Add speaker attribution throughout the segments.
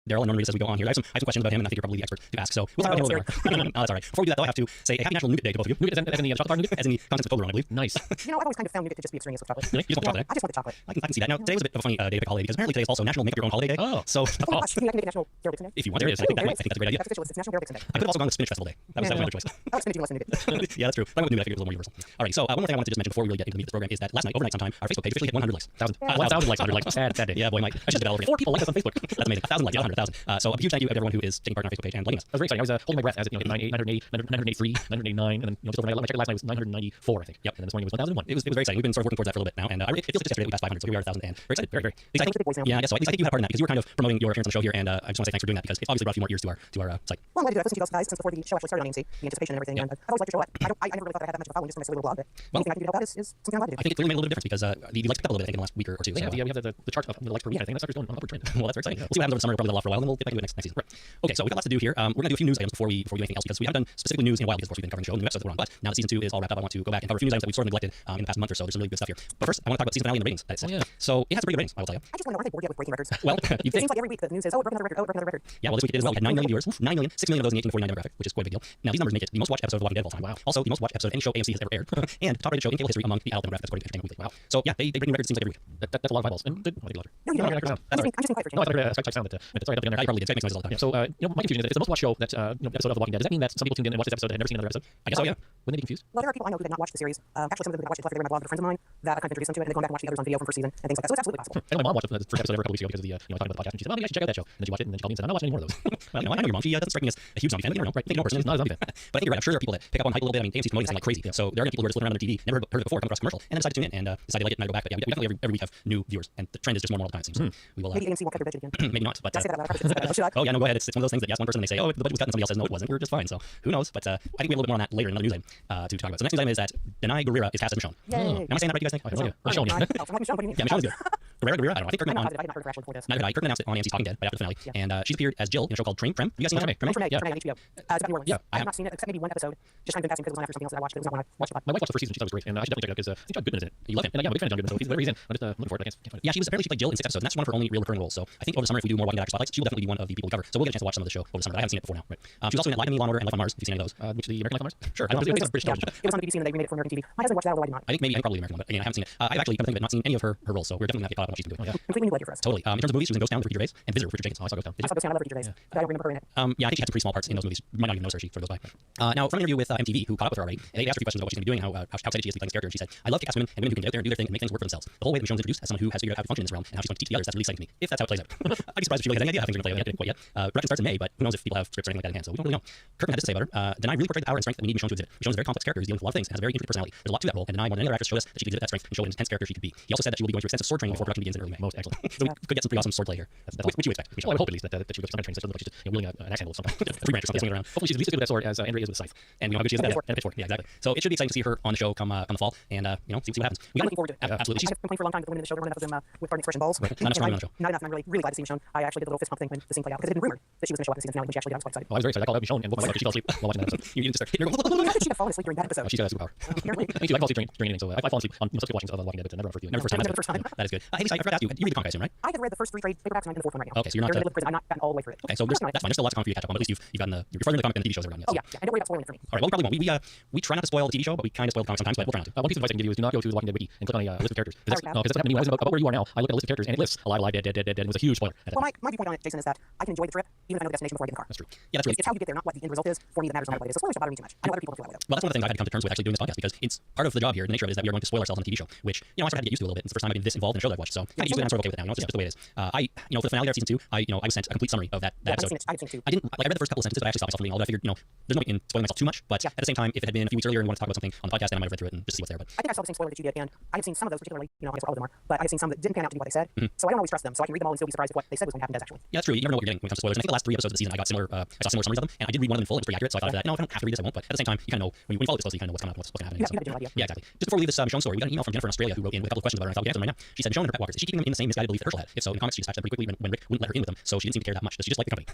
Speaker 1: Daryl and Norman as we go on here. I have some questions about him, and I think you're probably the expert to ask. So we'll talk about him a little later. That's all right. Before we do that, though, I have to say a happy National Nougat Day to both of you. Nougat as in the chocolate bar nougat, as in the contents of Toblerone, I believe.
Speaker 2: Nice.
Speaker 3: I've always kind of found nougat to just be extraneous with chocolate.
Speaker 1: Really? You just want chocolate?
Speaker 3: I just want the chocolate.
Speaker 1: I can see that. Now, today was a bit of a funny day to pick a holiday because apparently today is also National Make Up Your Own Holiday Day.
Speaker 2: Oh.
Speaker 1: So,
Speaker 3: Oh my gosh, you mean I can make it National Daryl Dixon Day?
Speaker 1: if you want to, I think that's a great idea.
Speaker 3: That's official. It's National Daryl Dixon Day.
Speaker 1: I could have also gone with Spinach Festival Day. That was my other choice.
Speaker 3: I like spinach even less than nougat.
Speaker 1: Yeah, that's true. But I went with nougat. I figured it was a little more universal. All right. So one more thing I wanted to just mention before we really get into the meat of this program is that last night, overnight sometime, our Facebook page officially hit 100 likes.
Speaker 2: 1,000 likes, 100 likes. Sad day.
Speaker 1: Yeah, boy, Mike. I should develop
Speaker 2: 4 people like us on Facebook.
Speaker 1: That's amazing. 1,000 likes, not 100,000. So a huge thank you to everyone who is taking part in our Facebook page and liking us.
Speaker 2: That was very exciting. I was holding my breath as it, 908, 983, 989, and then just overnight. I checked it last night. It was 994, I think.
Speaker 1: Yep.
Speaker 2: And then this morning it was 1,001.
Speaker 1: It was very exciting. We've been sort of working towards that for a little bit now, and it feels like just yesterday that we passed 500, so here we are at 1,000, and very excited. Very, very.
Speaker 3: Thanks for the voice now.
Speaker 1: Yeah, I guess so. I think you had a part in that because you were kind of promoting your appearance on the show here, and I just want to say thanks for doing that because it's obviously brought a few more ears to our site.
Speaker 3: Well, I'm glad to do that. I've listened to you guys since before the show actually started on AMC, the anticipation and everything, and I've always liked your show. I never really thought I had that much of a following just from my silly little blog, but anything I can do to help out is something I'm glad to do.
Speaker 1: I think it really made a little bit of difference because the likes picked up a little bit, I think, in the last week or two.
Speaker 2: Yeah, we have the chart of the likes per week. I think that sucker's going on upward trend.
Speaker 1: Well, that's very exciting. We'll see what happens over the summer. Probably a lot for a while, and then we'll get back to it next season. Right. Okay, so we've got lots to do here. We're going to do a few news items before we do anything else because we haven't done specifically news in a while because of course we've been covering the show and the episodes that we're on. But now that season 2 is all wrapped up, I want to go back and cover a few news items that we've sort of neglected in the past month or so. There's some really good stuff here. But first, I want to talk about season finale and the ratings that it set.
Speaker 2: Oh, yeah.
Speaker 1: So it has some pretty good ratings, I will tell you.
Speaker 3: I just want to know, aren't they bored yet with breaking records?
Speaker 1: Well, you
Speaker 3: It
Speaker 1: think.
Speaker 3: seems like every week the news says, oh, it broke another record, oh, it broke another record.
Speaker 1: Yeah, well, this week it did as well. We had 9 million viewers. 9 million, 6 million of those in the 18 to 49 demographic, which is quite a big deal. Now, these numbers make it the most watched episode of The Walking Dead of all time. Wow. Also, the most watched episode of any show AMC has ever aired. And top rated show in cable history among the adult demographic, that's according to Entertainment Weekly. Wow. So, yeah, they break new records, it seems like every week.
Speaker 2: That's a lot of eyeballs. And good. I think you love
Speaker 3: No, you don't.
Speaker 2: it.
Speaker 3: I'm just being quiet for a
Speaker 2: No, I
Speaker 3: change.
Speaker 2: thought I heard a Skype sound that sorry, up
Speaker 1: You probably did. Skype makes noises all the time.
Speaker 2: Yeah, so, my confusion is that it's the most watched show that, episode of The Walking Dead. Does that mean that some people tuned in and watched this episode and had never seen another episode?
Speaker 1: I guess so, yeah.
Speaker 2: Wouldn't they be confused?
Speaker 3: Well, there are people I know who did not watch the series. Actually, some of them who watched it left it there in my blog, but friends of mine that I kind of introduced them to it, and they've gone back and watched the others on video from first season and things like that. So it's absolutely possible.
Speaker 2: I know my mom watched the first episode ever a couple weeks ago because of the, talking about the podcast, and she said, well, maybe I should check out that show. And then she watched it, and then she called me and said, I'm not watching any more of those.
Speaker 1: Well, no, I know your mom. She doesn't strike me as a huge zombie fan. You never know, right?
Speaker 2: Right, no person is not a zombie fan.
Speaker 1: But I think you're right. I'm sure there are people that pick up on hype a little bit. I mean, AMC's promoting this thing like crazy. So there are people who are just looking around on their TV, never heard it before, come across a commercial, and then decide to tune in and decide they like it and I go back. But yeah, we definitely every week have new viewers, and the trend is just more and more all the time. It seems. So we will.
Speaker 3: Maybe AMC won't cut their budget again.
Speaker 1: Maybe not, but
Speaker 3: Did I say that out loud? I probably shouldn't say that. Should I?
Speaker 1: oh yeah, no, go ahead. It's one of those things that you ask one person and they say, oh, the budget was cut, and somebody else says no, it wasn't. We're just fine. So who knows? But I think we have a little bit more on that later in another news item to talk about. So the next news item is that Denai Guerrera is cast as Michonne.
Speaker 3: Yay.
Speaker 1: Am I saying that right? You guys think?
Speaker 2: I have no idea. Or Michonne, yeah.
Speaker 3: Oh, from Michonne, what do you mean?
Speaker 1: Yeah, Michonne is good. Guerrera. I don't know. I think Kirkman
Speaker 3: I'm
Speaker 1: on.
Speaker 3: not positive. I had not heard of her actually before this.
Speaker 1: Neither did I. Kirkman announced it on AMC's Talking Dead right after the finale, and she's appeared as Jill in a show called Treme. You guys seen that?
Speaker 2: Treme?
Speaker 3: Yeah,
Speaker 2: Yeah.
Speaker 3: Treme on HBO. It's about New Orleans.
Speaker 1: Yeah,
Speaker 3: I have not seen it except maybe one episode. Just kind of been passing because it was on after something else that I watched. But it was not one I watched a lot.
Speaker 2: My wife watched the first season. She thought it was great, and I should definitely check it out because I think John Goodman is in it.
Speaker 1: You love him.
Speaker 2: And I'm a big fan of John Goodman, so if he's whatever he's in, I'm just looking for it. I can't find it.
Speaker 1: Yeah, she played Jill in 6 episodes, and that's one of her only real recurring roles. So I think over the summer, if we do more Walking Dead spotlights, she will definitely be one of the people we cover. So we'll get a chance to watch some of the show over the summer. But I haven't seen it before now. Right. She was also in Live Me, Law & Order, and Life on Mars. Have you seen any of those?
Speaker 2: Which the American Life on Mars?
Speaker 1: Sure.
Speaker 2: I don't know. It's British
Speaker 3: Yeah,
Speaker 2: television.
Speaker 3: it was on the BBC and they remade it for American TV. My husband watched that, although I did not.
Speaker 1: I think maybe probably American one, but again, I haven't seen it. I've actually come to think of it, not seen any of her roles, so we're definitely going to get caught up on what she's been doing.
Speaker 2: Yeah.
Speaker 3: Completely new idea for us.
Speaker 1: Totally. In terms of movies, she was in Ghost Town with Ricky Gervais and Visitor with Richard Jenkins.
Speaker 2: Oh, I saw Ghost Town.
Speaker 3: I saw Ghost Town. I love Ricky Gervais, but I don't remember her in it.
Speaker 1: Yeah, I think she had some pretty small parts in those movies. You might not even notice her. She sort of goes by. Now, from an interview with MTV, who caught up with her already, and they asked her a few questions about what she's going to be doing, how excited she is to be playing this character, and she said, I love kick-ass women and women who can get out there and do their thing and make things work for themselves. The whole way that Michonne's introduced as someone who has figured out how to function in this realm and how she's going to teach the others, that's really exciting to me. If that's how it plays out. I'd be surprised if she really has any idea how things are going to play out quite yet. Production starts in May, but who knows if people have scripts or anything like that in hand, so we don't really know. Kirkman had this to say about her. Denai really portrayed the power and strength that we need Michonne to exhibit. Michonne's a very complex character who's dealing with a lot of things and has a very intricate personality. There's a lot to that role, and Denai, more than any other actress, showed us that she could exhibit that strength and show what an intense character she could be. He also said that she will be going through extensive sword training before production begins in early May.
Speaker 2: Most excellent.
Speaker 1: So we could get some pretty awesome sword play here. That's what you expect.
Speaker 2: Well, I would hope at least that she would get some kind of training, so it doesn't look like she's just wielding an axe handle or something.
Speaker 1: Three branches, swinging around.
Speaker 2: Hopefully she's at least as good with that sword as Andrea is with the scythe.
Speaker 1: And how good she is at that. And a pitchfork. Yeah, exactly. So it should be exciting to see her on the show come the fall, and see what happens.
Speaker 3: I'm looking forward to it.
Speaker 1: Absolutely.
Speaker 3: I've been playing for a long time with the women in the show. There weren't enough of them with pardon the expression balls.
Speaker 1: Right. Not enough strong women on the show.
Speaker 3: Not enough. And I'm really glad to see Michonne. I actually did a little fist pump thing when the scene played out because it had been rumored that she was going to show up in the season finale when she actually did. I was quite excited.
Speaker 2: Oh, I was very excited. I called out Michonne and woke my wife because she fell asleep while watching that episode.
Speaker 1: You need to start hitting her.
Speaker 3: How did she have fallen asleep during that episode?
Speaker 2: She's got a superpower.
Speaker 3: Apparently.
Speaker 2: Me too. I fall asleep during anything, so I've fallen asleep on subsequent watchings of Walking Dead, but never on first view.
Speaker 1: Never first time.
Speaker 3: Never the first time.
Speaker 1: That is good. Hey, Lisa, I forgot to ask you. You read the comic, I assume, right?
Speaker 3: I have read the first 3 trade paperbacks and I'm in the 4th one right now.
Speaker 1: Okay, so you're not.
Speaker 3: They're in the middle of prison. I'm not gotten all the way through it.
Speaker 1: Okay, so that's fine. There's still lots of comic for you to catch up on. But at least you've gotten you're further in the comic than the TV shows have gotten yet.
Speaker 3: Oh yeah, and don't worry about spoiling it for me.
Speaker 1: All right, well, we probably won't. We try not to spoil the TV show, but we kind of spoil the comic sometimes. But we'll try not to.
Speaker 2: One piece of advice I can give you is do not go to the Walking Dead wiki and click on a list of characters. Because that's what happened to me when I was about where you are now. I looked at a list of characters and it lists alive, dead, and it was a huge spoiler.
Speaker 3: Well, my viewpoint on it, Jason, is that I can enjoy the trip even if I know the destination before I get in the car.
Speaker 1: That's true. Yeah, that's really.
Speaker 3: It's how you get there, not what the end result is. For me, that matters no matter what it is. So spoilers don't bother me too much. I know other people don't feel that way though.
Speaker 1: Well, that's one of the things I've had to come to terms with actually doing this podcast because it's part of the job here. The nature of it is that we are going to spoil ourselves on the TV show, which I sort of had to get used to a little bit. It's the first time I've been this involved in a show that I've watched, so I get used to it. And I'm sort of okay with it now. It's just the way it is. For the finale there of season 2, I was sent a complete summary of that episode.
Speaker 3: I had seen it too.
Speaker 1: I didn't. I read the first couple of sentences, but I actually stopped myself from reading all of it. I figured, there's no point in spoiling myself too much. But at the same time, if it had been a few weeks earlier and we wanted to talk about something on the podcast, then I might have read through it and just see what's there. But
Speaker 3: I think I saw the same spoiler that you did, and I have seen some of those particularly. I guess all of them are, but I have seen some that didn't pan out to be what they said. So I don't always trust them. So I can read them all and still be surprised if what they said was going to happen does actually.
Speaker 1: yeah, that's true. You never know what you're getting when it comes to spoilers. And I think the last 3 episodes of the season, I saw similar summaries of them, and I did read one of them in full. And it was pretty accurate, so I thought that, if I don't have to read this, I won't. But at the same time, you kind of know when you follow this closely, you kind of know what's coming up, what's going to happen.
Speaker 3: You have a general idea.
Speaker 1: Yeah, exactly. Just before we leave this Michonne story, we got an email from Jennifer in Australia who wrote in with a couple of questions about her, and I thought we could answer them right now. She said, Michonne and her pet walkers, is she keeping them in the same misguided belief that Herschel had? If so, in the comics, she dispatched them pretty quickly when Rick wouldn't let her in with them, so she didn't seem to care that much. Does she just like the company?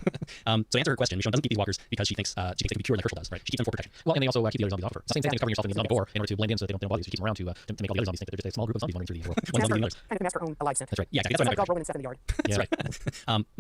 Speaker 1: So to answer her question, Michonne doesn't keep these walkers because she thinks they can be pure like Herschel does, right? She keeps them for protection.
Speaker 2: Well, and they also keep the other zombies off her. It's the same thing as covering yourself in the zombie gore in order to blend in so that they don't bother you. So she keeps them around to make all the other zombies think that they're just a small group of zombies running through the world.
Speaker 1: One zombie than others.
Speaker 3: Kind of mask her own alive scent.
Speaker 1: That's right. Yeah, exactly.
Speaker 3: It's
Speaker 1: That's
Speaker 3: like a
Speaker 1: what
Speaker 3: dog rolling in stuff in the yard.
Speaker 1: That's right.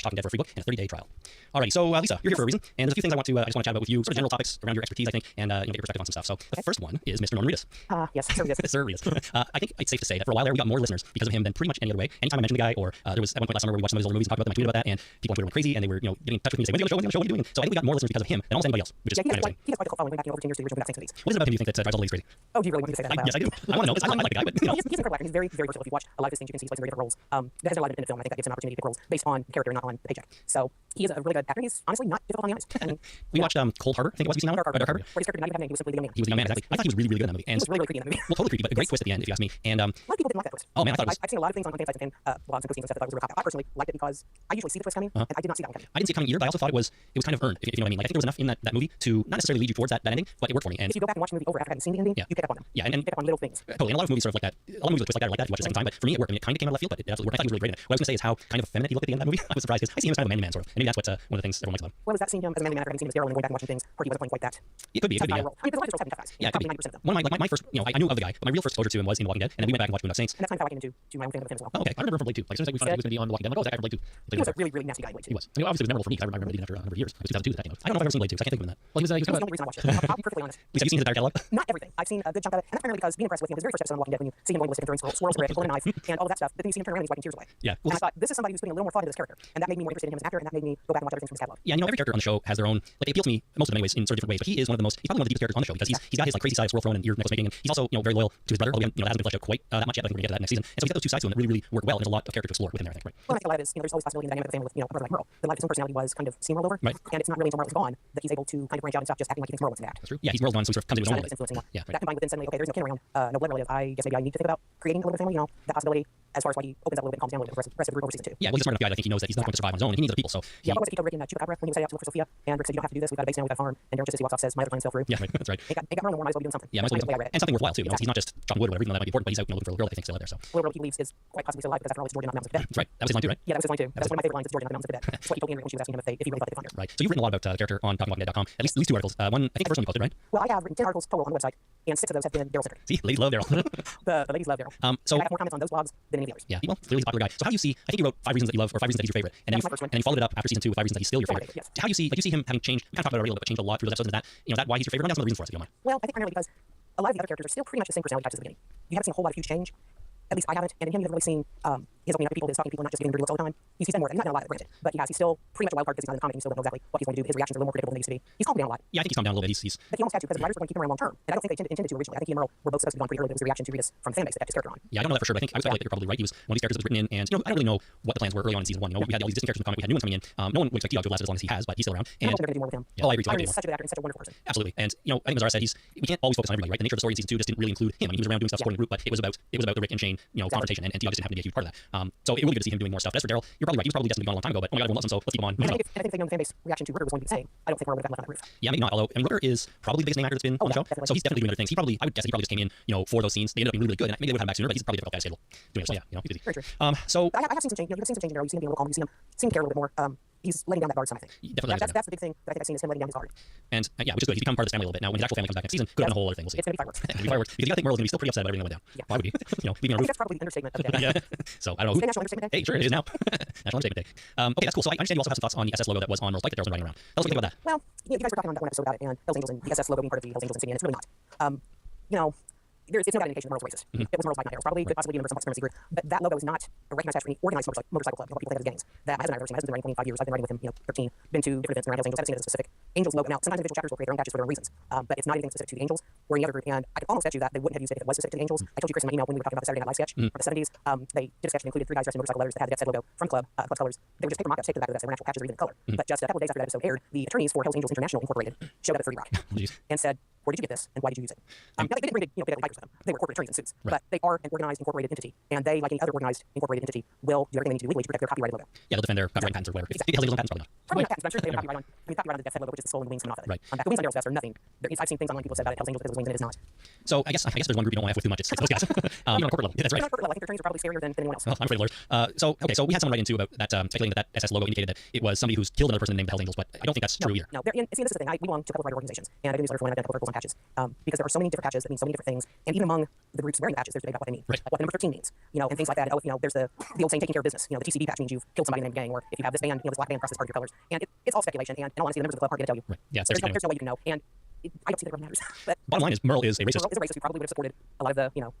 Speaker 1: youtube.com/talkingdead for a free book and a 30-day trial. Alrighty, so Lisa, you're here for a reason, and there's a few things I just want to chat about with you, sort of general topics around around your expertise, I think, and get your perspective on some stuff. So the first one is Mr. Norman Reedus.
Speaker 3: Yes, Sir Reedus.
Speaker 1: Sir Reedus. I think it's safe to say that for a while there, we got more listeners because of him than pretty much any other way. Anytime I mentioned the guy, or there was at one point last summer where we watched some of his old movies and talked about them, I tweeted about that, and people on Twitter went crazy, and they were getting in touch with me and saying, "When's he on the show? What are you doing?" So I think we got more listeners because of him than almost anybody else, which is
Speaker 3: Yeah,
Speaker 1: kind of
Speaker 3: he has quite a cult following going back over 10 years to the original Saints movies.
Speaker 1: What is it about him do you think that drives all the ladies crazy?
Speaker 3: Oh, do you really want me to say that?
Speaker 1: Yes, I do. I want to know because I like the guy, but you know.
Speaker 3: He's an incredible actor. He's very, very versatile. If you watch a lot of his things, you can see he's playing some very different roles. That has a lot of independent film. I think that gives him an opportunity to pick roles based on character, not on the paycheck. So he is a really good actor. He's honestly not difficult on the eyes. I mean,
Speaker 1: We watched Cold Harbor. I think it was. Have you seen that one?
Speaker 3: Dark
Speaker 1: Harbor.
Speaker 3: where his character did not even have a name. He was simply the young man.
Speaker 1: He was the young man, exactly. I thought he was really, really good in that movie. And
Speaker 3: He was really, really creepy in that movie.
Speaker 1: well, totally creepy, but a great twist at the end, if you ask me. And
Speaker 3: A lot of people didn't like that twist.
Speaker 1: oh man, I thought it was.
Speaker 3: I've seen a lot of things on fan sites and fan blogs and postings and stuff that thought it was a real cop out. I personally liked it because I usually see the twist coming, and I did not see that one coming.
Speaker 1: I didn't see it coming either, but I also thought it was kind of earned, if you know what I mean. Like I think there was enough in that movie to not necessarily lead you towards that ending, but it worked for me. And
Speaker 3: If you go back and watch the movie over after having seen the ending,
Speaker 1: Yeah.
Speaker 3: you pick up on them.
Speaker 1: yeah,
Speaker 3: You pick up on little things.
Speaker 1: totally. And a lot of movies sort of like that. A lot of movies with twists like that are like that if you watch it a second time. But for me, it worked. I mean, it kind of came out of left field, but it absolutely worked. I thought he was really great in it. What I was going to say is how kind of effeminate he looked at the end of that movie. I was surprised because I see him as kind of a manly man sort of. And maybe that's what one of the things everyone likes about him.
Speaker 3: Well, was that seeing him as a manly man after having seen him as Daryl and going back and watching things where he wasn't playing quite that
Speaker 1: It could be, yeah.
Speaker 3: role? I mean, because a lot of his roles have been tough guys.
Speaker 1: Yeah, it could
Speaker 3: Probably
Speaker 1: be.
Speaker 3: 90% of them.
Speaker 1: One of my first, I knew of the guy, but my real first exposure to him was in The Walking Dead, and then we went back and watched Boondock Saints.
Speaker 3: And that's kind of how I got into my own fandom of him as well.
Speaker 1: Oh, okay.
Speaker 2: I remember him from Blade 2. Like, as soon as we found out he was going to be on Walking Dead, I'm like, oh, that guy from Blade 2.
Speaker 3: He was a really, really nasty guy in Blade 2.
Speaker 2: He was. I mean, obviously, it was memorable for me because I remember reading after a number of years. It was 2002 that came out.
Speaker 1: I don't know if I've ever seen Blade 2, so I can't think of him in that.
Speaker 2: Well, he was
Speaker 3: That was
Speaker 2: kind
Speaker 3: the
Speaker 2: of
Speaker 3: only reason I watched it. I'll be perfectly honest.
Speaker 1: Have you seen his entire catalog?
Speaker 3: Not everything. I've seen a good chunk of it, and that's primarily because being impressed with his very first episode on Walking Dead, when you see him going ballistic and throwing squirrels for it, pulling a knife, and all of that stuff, but then you see him turn around and he's wiping tears away.
Speaker 1: Yeah.
Speaker 3: And I thought, this is somebody who's putting a little more thought into this character, and that made me more interested in him as an actor, and that made me go back and watch other things from his catalog.
Speaker 1: Yeah, every character on the show has their own, like, they appeal to me, most of them anyways, in sort of different ways, but he is he's probably one of the deepest characters on the show because he's got his, like, crazy side of swirl throwing and ear necklace making, and he's also, very loyal to his brother, although, that hasn't been fleshed out quite that much yet, but I think we're going to get to that next season. And so he's got those two sides to him that really, really work well, and there's a lot of character to explore within there, I think. Right.
Speaker 3: Well, I think a lot of it is, there's always possibility in the dynamic of the family with, a brother like Merle. The life of his own personality was kind of steamrolled over,
Speaker 1: Right.
Speaker 3: and it's not really until Merle is gone that he's able to kind of branch out and stop just acting like he thinks Merle wants him to act.
Speaker 1: That's true. Yeah, he's Merle's one, so he sort of comes into his own a little bit.
Speaker 3: Influencing more.
Speaker 1: Yeah, right.
Speaker 3: That combined with then suddenly, okay, there's no kin around, no blood relative. I guess maybe I need to think about creating a little bit of family, that possibility, as far as why he opens up a little bit and calms down a little bit for the rest of the group over season 2.
Speaker 1: Yeah, well, he's a smart enough guy that I think he knows that he's not going to survive on his own, and he needs other people, so
Speaker 3: Yeah, what was it he told Rick in Chupacabra when he was set out to look for Sophia, and Rick said, you don't have to do this, we've got a base now, we've got a farm, and Daryl just as he walks off says, my other plans fell through.
Speaker 1: yeah, right, that's right.
Speaker 3: It got Merle more, might as well be doing something.
Speaker 1: Yeah, might as well
Speaker 3: That's the way I read it.
Speaker 1: and something worthwhile too. He's not just chopping wood or whatever, even though that might be important, but he's out looking for a little girl that he thinks still out there. So
Speaker 3: The little girl he leaves is quite possibly still alive because after all it's Georgia not the mountains of
Speaker 1: that's right. That was his line too, right?
Speaker 3: Yeah, that was his line too. That's one of my favorite lines. It's Georgia not the mountains of Tibet. That's what he told me when she was asking him if he really thought they found her.
Speaker 1: Right. So you've written a lot about the character on TalkingWalkingDead.com. At least 2 articles. One, I think the first one you posted, right?
Speaker 3: Well, I have written 10 articles total on the website, and 6 of those have been Daryl centered.
Speaker 1: See, ladies love Daryl.
Speaker 3: The ladies love Daryl.
Speaker 1: So
Speaker 3: And I have more comments on those blogs than any of the others.
Speaker 1: yeah, well, clearly he's a popular guy. So how do you see? I think you wrote 5 reasons that you love, or 5 reasons that he's your favorite, and then
Speaker 3: That's my first one.
Speaker 1: and you followed it up after season 2 with 5 reasons that he's still your
Speaker 3: Yeah,
Speaker 1: favorite.
Speaker 3: yes.
Speaker 1: How do you see him having changed? We kind of talked about it already a little bit, but changed a lot through those episodes. Is that is that why he's your favorite? Run down some of the reasons for us, if you don't mind.
Speaker 3: Well, I think primarily because a lot of the other characters are still pretty much the same personality types as the beginning. You haven't seen a whole lot of huge change. At least I haven't. And in him, you haven't really seen his opening up to people, his talking to people, not just giving dirty looks all the time. He's done more of that. He's not done a lot of it, granted. But he's still pretty much a wild card because he's not in the comic. You still don't know exactly what he's going to do. His reactions are a little more predictable than they used to be. He's calmed down a lot.
Speaker 1: Yeah, I think he's calmed down a little bit. He's
Speaker 3: But he almost had to because the writers were going to keep him around long term. And I don't think they intended to originally. I think he and Merle were both supposed to be gone pretty early, but it was a reaction to Reedus from the fan base that kept his character on.
Speaker 1: yeah, I don't know that for sure, but I would speculate that you're probably right. He was one of these characters that was written in, and I don't really know what the plans were early on in season 1. We had all these distant characters in the comic. We had new ones coming in. No one would expect T-Dog to have lasted as long as he has, but he's still around.
Speaker 3: And
Speaker 1: And
Speaker 3: I hope they're going to do more with him.
Speaker 1: oh, I agree.
Speaker 3: He's such a good actor and such a wonderful person.
Speaker 1: Absolutely. And I think Mazzara said we can't always focus on everybody, right? The nature of the story in season 2 just didn't really include him. I mean, he was around doing stuff supporting the group, but it was about the Rick and Shane, confrontation, and T-Dog just didn't happen to be a huge part of that. So it really good to see him doing more stuff. As for Daryl, you're probably right. He was probably destined to be gone a long time ago, but oh my god, everyone loves him, so let's keep him on.
Speaker 3: And I think if they know the fan base reaction to Rooker was going to be the same, I don't think Merle would have gotten left on that roof.
Speaker 1: Yeah, maybe not. Although, and Rooker is probably the biggest name actor that's been on the show,
Speaker 3: definitely.
Speaker 1: so he's definitely doing other things. I would guess he probably just came in, for those scenes. They ended up being really, really good, and maybe they would have him back sooner, but he's probably a difficult guy to schedule doing it. So yeah, he's busy.
Speaker 3: Very true.
Speaker 1: So
Speaker 3: I have seen some change. You've seen some change in Daryl. You've seen him being a little calm. You've seen him seem to care a little bit more. He's letting down that guard some, I think.
Speaker 1: definitely
Speaker 3: That's the big thing that I think I've seen is him letting down his guard.
Speaker 1: and yeah, which is good. He's become part of this family a little bit now. When his actual family comes back next season, could have been a whole other thing. We'll see.
Speaker 3: It's going to be fireworks.
Speaker 1: It'll be fireworks because you gotta think Merle's gonna be still pretty upset about everything that went down.
Speaker 3: Yeah.
Speaker 1: Why would he? Leaving on a
Speaker 3: I think
Speaker 1: roof.
Speaker 3: that's probably the understatement of the day.
Speaker 1: Yeah. So I don't know.
Speaker 3: Is it National Understatement Day?
Speaker 1: Hey, sure it is now. National Understatement Day. Okay, that's cool. So I understand you also have some thoughts on the SS logo that was on Merle's bike that Daryl's been riding around. Tell us what you think about that.
Speaker 3: Well, you guys were talking on that one episode about it and Hells Angels and the SS logo being part of the Hells Angels insignia, and it's really not. It's no indication that Merle's racist. It was Merle's bike, not Daryl's. Probably could possibly be a member of some supremacy group, but that logo is not a recognized patch for any organized motorcycle club. People think of as gangs. That my husband and I have ever seen. My husband's been riding 25 years. I've been riding with him, 13. Been to different events around Hells Angels. Haven't seen it as a specific Angels logo. Now, sometimes individual chapters will create their own patches for their own reasons, but it's not anything specific to the Angels or any other group. And I can almost bet you that they wouldn't have used it if it was specific to the Angels. I told you, Chris, in my email when we were talking about the Saturday Night Live sketch from the 70s. They did a sketch that included 3 guys dressed in motorcycle letters that had the Death Set logo from club's colors. They were just paper mock-ups taped to the back of the Death Set. They were actual patches or even in color. But just a couple of days after that episode aired, the attorneys for Hells Angels International Incorporated showed up at 30 Rock
Speaker 1: Jeez.
Speaker 3: and said, "Where did you get this, and why did you use it?" Now, they didn't bring big bikers with them. They were corporate attorneys in suits, but they are an organized, incorporated entity, and they, like any other organized, incorporated entity, will do everything they need to do legally to protect their copyrighted logo.
Speaker 1: Yeah, they'll defend their copyright patents or whatever.
Speaker 3: Exactly.
Speaker 1: Hells Angels patents probably not.
Speaker 3: Probably not patents, but I'm sure they have copyright on. Copyright on the Death Head logo, which is the skull and the wings coming off of it.
Speaker 1: Right.
Speaker 3: The wings on Daryl's vest are nothing. I've seen things online people said about it, Hells Angels because of the wings, and it is not.
Speaker 1: So I guess there's one group you don't want to f with too much. It's those guys.
Speaker 2: on a corporate level.
Speaker 1: Yeah, that's right.
Speaker 3: Not corporate level. I think their attorneys are probably scarier than anyone else.
Speaker 1: Well, I'm afraid of lawyers. So we had someone write into about that, speculating that SS logo indicated that it was somebody who's killed another person named the Hells Angels, but I don't think that's true either.
Speaker 3: No. See, this is the thing. We belong to a couple of writer organizations, and I did a newsletter for one. I've done a couple articles on patches, because there are so many different patches that mean so many different things, and even among the groups wearing the patches, there's debate about what they mean.
Speaker 1: Right.
Speaker 3: What the number 13 means, and things like that. There's the old saying, taking care of business. The TCB patch means you've killed somebody named gang, or if you have this band, this black band crosses part of your colors, and it's all speculation. And in all honesty, the members of the club aren't going to tell you.
Speaker 1: Right. Yeah,
Speaker 3: There's no way you can know. And I don't see that it really matters. But
Speaker 1: Bottom line is Merle is a racist.
Speaker 3: Merle is a racist who probably would have supported a lot of the,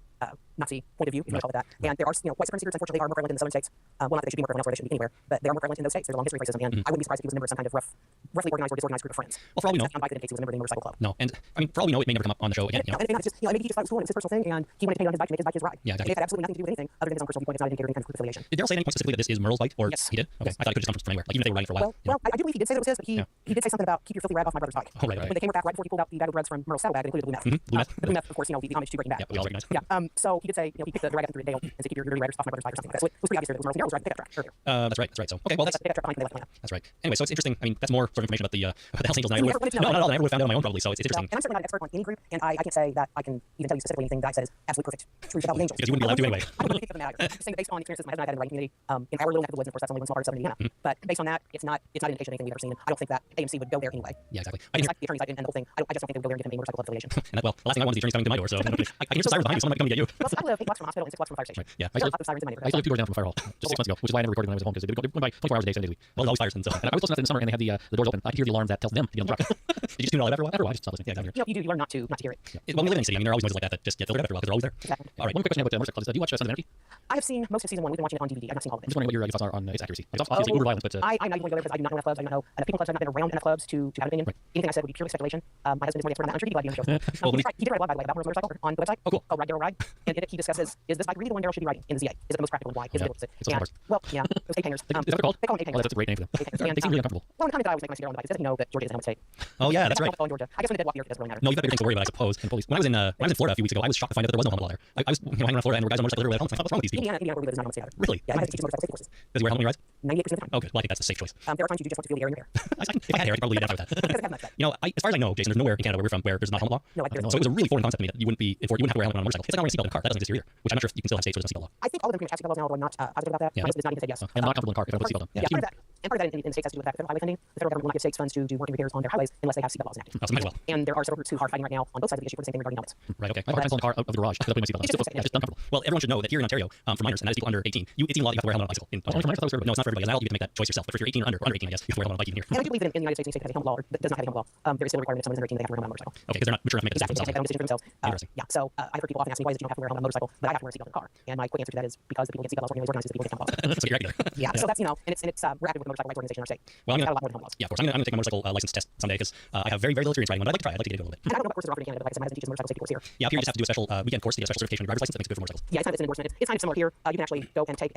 Speaker 3: Nazi point of view, if you want to call it that. And there are, white supremacy groups, unfortunately, are more prevalent in the southern states. Well, not that they should be more prevalent elsewhere, they shouldn't be anywhere, but they are more prevalent in those states. There's a long history of racism, and I wouldn't be surprised if he was a member of some kind of roughly organized or disorganized group of friends.
Speaker 1: Well, for all we know,
Speaker 3: It's not likely that he was a member of the motorcycle club.
Speaker 1: no, and I mean, for all we know, it may never come up on the show again.
Speaker 3: No, and it's just, maybe he just thought it was cool and it's his personal thing, and he wanted to paint on his bike to make his bike his ride.
Speaker 1: Yeah, exactly.
Speaker 3: And it had absolutely nothing to do with anything other than his own personal viewpoint. It's not an indicator of any kind of group affiliation.
Speaker 1: Did Daryl say at any point specifically that this is Merle's bike, or
Speaker 3: Yes.
Speaker 1: he did? Okay,
Speaker 3: Yes.
Speaker 1: I thought it could just come from anywhere, like even if they were riding for a while.
Speaker 3: Well, I do believe he did say that it was his, but he did say something about keep your filthy rag off my brother's bike.
Speaker 1: Oh, right.
Speaker 3: When they came back right before he pulled out the bag of drugs from Merle's saddlebag, it included blue meth.
Speaker 1: Blue meth.
Speaker 3: The blue meth, of course, the homage to Breaking Bad.
Speaker 1: Yeah, we all recognize.
Speaker 3: Yeah. So he did say, he picked the rag up through Dale and said, keep your dirty raggers off my brother's bike or something like that. So it was pretty obvious that it was Merle's. Daryl's riding the pickup truck earlier.
Speaker 1: That's right. That's right. So okay, well, that's
Speaker 3: Pickup truck behind him, they left Atlanta.
Speaker 1: that's right. Anyway, so it's interesting. I mean, that's more sort of information about the Hells Angels than I
Speaker 3: You
Speaker 1: would
Speaker 3: never wanted to
Speaker 1: no,
Speaker 3: know.
Speaker 1: not at all. I never would have found out on my own probably. So it's
Speaker 3: And
Speaker 1: interesting
Speaker 3: I'm certainly not an expert on any group, and I can't say that I can even tell you specifically anything that I said is absolute perfect truth about the angels.
Speaker 1: because you wouldn't be allowed to anyway.
Speaker 3: I wouldn't really pick them out. I'm just saying that based on experiences my husband and I had in the writing community, in our little neck of the woods, and of course that's only one small part of southern Indiana. But based on that, it's not an indication of anything we've ever seen. I don't think that AMC would go there anyway.
Speaker 1: Yeah, exactly.
Speaker 3: It's like the attorney's side and the whole thing. I just don't think they would go there and get him a motorcycle club affiliation.
Speaker 1: And that, well, the last thing I want is the attorneys coming to my door. So I can hear some sirens behind you. Someone might come and get you.
Speaker 3: Well, I live 8 blocks from a hospital and 6 blocks from a fire station.
Speaker 1: Right. Yeah.
Speaker 3: There are lots of sirens in my
Speaker 2: I used to live 2 doors down from a fire hall just 6 months ago, which is why I never recorded when I was at home because they would go by 24 hours a day, 7 days a week.
Speaker 1: Well, there's always fires and so.
Speaker 2: And I was close enough in the summer and they had the doors open. I could hear the alarm that tells them to get on the truck.
Speaker 1: Did you just tune it all out after a while?
Speaker 2: After a while, I just stopped listening.
Speaker 1: Yeah, exactly.
Speaker 3: You learn not to hear it.
Speaker 1: Well, we live in a city. I mean, there are always noises like that just get filtered after a while because they're always there.
Speaker 3: Exactly.
Speaker 1: All right.
Speaker 2: One quick question about motorcycle clubs. Do you watch Sons of Anarchy?
Speaker 3: I have seen most of season 1. We've been watching it on DVD. I've not seen all of
Speaker 2: I'm
Speaker 3: it.
Speaker 2: just wondering what your thoughts are on its accuracy. It's obviously uber violence, but
Speaker 3: I'm not even going to go there because I do not know enough clubs. I do not know enough people in clubs. I've not been around enough clubs to have an opinion.
Speaker 2: Right.
Speaker 3: Anything I said would be purely speculation. My husband is more the expert on that. I'm sure he'd be glad to be on the show.
Speaker 1: Well,
Speaker 3: He did write a blog, by the way, about Merle's motorcycle on the website.
Speaker 1: Oh, cool.
Speaker 3: Called Ride Daryl Ride. And in it he discusses, is this bike really the one Daryl should be riding in the ZA? Is it the most practical and why? Is it able to sit?
Speaker 2: It's those
Speaker 3: And, well, yeah, those tape hangers.
Speaker 2: is that what they're called?
Speaker 3: They call them tape
Speaker 2: Oh,
Speaker 3: hangers.
Speaker 2: that's a great name for them.
Speaker 3: Tape hangers.
Speaker 2: They seem really uncomfortable.
Speaker 3: Well, the comment that I always make my sister on the bike is doesn't he know that Georgia doesn't know what to take?
Speaker 1: Oh yeah, that's right.
Speaker 3: In Georgia. I guess when they did walk here, it doesn't really matter.
Speaker 1: No, you've got bigger things to worry about, I suppose.
Speaker 2: And police.
Speaker 1: When I was in Florida a few weeks ago, I was shocked to find out that there was no helmet law there. I was hanging around Florida and there were guys on motorcycles literally at home. What's wrong with these people?
Speaker 3: Indiana, where we live, is not on the other.
Speaker 1: Really?
Speaker 3: Yeah, my husband teaches motorcycle safety courses.
Speaker 1: Does he wear a helmet when he rides?
Speaker 3: 98% of the time.
Speaker 1: Oh, good. Well, I think that's a safe choice.
Speaker 3: There are times you do just want to feel the air in your hair.
Speaker 1: If I had hair, I could probably identify with that.
Speaker 3: It doesn't have much of that.
Speaker 1: You know, as far as I know, Jason, there's nowhere in Canada where we're from where there's not helmet law.
Speaker 3: No, like,
Speaker 1: So it was a really foreign concept to me that you wouldn't have to wear a helmet on a motorcycle. It's like not wearing a seatbelt in a car. That doesn't exist here either. Which I'm not sure if you can still have states where there's no seatbelt law.
Speaker 3: I think all of them pretty much have seatbelt laws now, although I'm not positive about that.
Speaker 1: Yeah.
Speaker 3: My husband does not even say yes.
Speaker 2: I'm not comfortable in a car if I don't put a seatbelt on.
Speaker 3: Yeah, part of that. And part of that in the states has to do with the fact that federal highway funding. The federal government will not give states funds to do working repairs on their highways unless they have seatbelt laws enacted.
Speaker 1: Oh, so might as well.
Speaker 3: And there are several groups who are fighting right now on both sides of the issue for the same thing regarding helmets.
Speaker 1: Right, okay.
Speaker 2: I have a pencil in the car out of the garage because I put my seatbelt on.
Speaker 3: It's just
Speaker 2: Yeah, just uncomfortable.
Speaker 1: Well, everyone should know that here in Ontario, for minors, and that is people under 18, it's even law that you have to wear a helmet on a bicycle.
Speaker 2: Only for minors? I thought it was for
Speaker 1: No, it's not for everybody. As an adult, you get to make that choice yourself. But if you're 18 or under 18, I guess, you have to wear a helmet on a bike even here.
Speaker 3: And I do believe that in the United States, any state that has a helmet law or that does not have a helmet law, there is still a requirement if someone is under 18 they have to wear a helmet on a motorcycle.
Speaker 1: Okay, because they're not mature enough to make the decision
Speaker 3: Exactly,
Speaker 1: for
Speaker 3: they take that own decision for themselves.
Speaker 1: Interesting.
Speaker 3: Yeah, so I've heard people often ask me why is it you don't have to wear a helmet on a motorcycle, but I have to wear a seatbelt in the car. And my quick answer to that is because the people who get seatbelt laws weren't as organized as the people who get helmet laws.
Speaker 1: So you're regular.
Speaker 3: Yeah, so that's, and it's we're active with the motorcycle rights organization in our state.
Speaker 1: Well,
Speaker 3: We've got a lot more than helmet laws.
Speaker 1: Yeah, of course. I'm gonna take my motorcycle license test someday because I have very, very little experience riding one. But I'd like to try it. I'd like to get into it a little bit.
Speaker 3: And I don't know what courses are offered in Canada, but like I said, my husband teaches motorcycle safety course here.
Speaker 1: Yeah, up here you just have to do a special weekend course to get a special certification of your driver's license that makes it good for motorcycles.
Speaker 3: Yeah, it's an endorsement. It's kind of similar here. You can actually go and take